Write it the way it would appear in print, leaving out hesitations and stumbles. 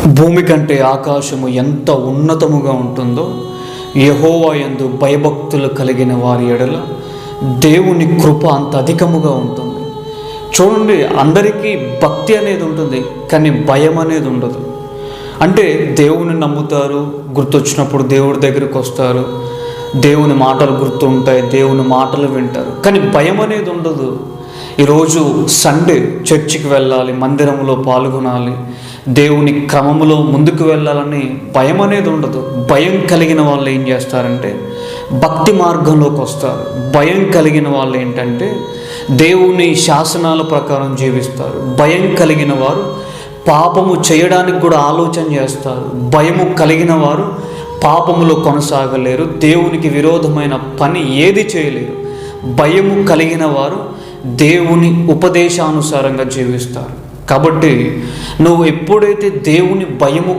భూమి కంటే ఆకాశము ఎంత ఉన్నతముగా ఉంటుందో, యెహోవా యందు భయభక్తులు కలిగిన వారి ఎడల దేవుని కృప అంత అధికముగా ఉంటుంది. చూడండి, అందరికీ భక్తి అనేది ఉంటుంది, కానీ భయం అనేది ఉండదు. అంటే దేవుని నమ్ముతారు, గుర్తొచ్చినప్పుడు దేవుడి దగ్గరికి వస్తారు, దేవుని మాటలు గుర్తుంటాయి, దేవుని మాటలు వింటారు, కానీ భయం అనేది ఉండదు. ఈరోజు సండే చర్చికి వెళ్ళాలి, మందిరంలో పాల్గొనాలి, దేవుని క్రమములో ముందుకు వెళ్ళాలని భయం అనేది ఉండదు. భయం కలిగిన వాళ్ళు ఏం చేస్తారంటే భక్తి మార్గంలోకి వస్తారు. భయం కలిగిన వాళ్ళు ఏంటంటే దేవుని శాసనాల ప్రకారం జీవిస్తారు. భయం కలిగిన వారు పాపము చేయడానికి కూడా ఆలోచన చేస్తారు. భయము కలిగిన వారు పాపములో కొనసాగలేరు, దేవునికి విరోధమైన పని ఏది చేయలేరు. భయము కలిగిన వారు దేవుని ఉపదేశానుసారంగా జీవిస్తారు. కాబట్టి నువ్వు ఎప్పుడైతే దేవుని భయము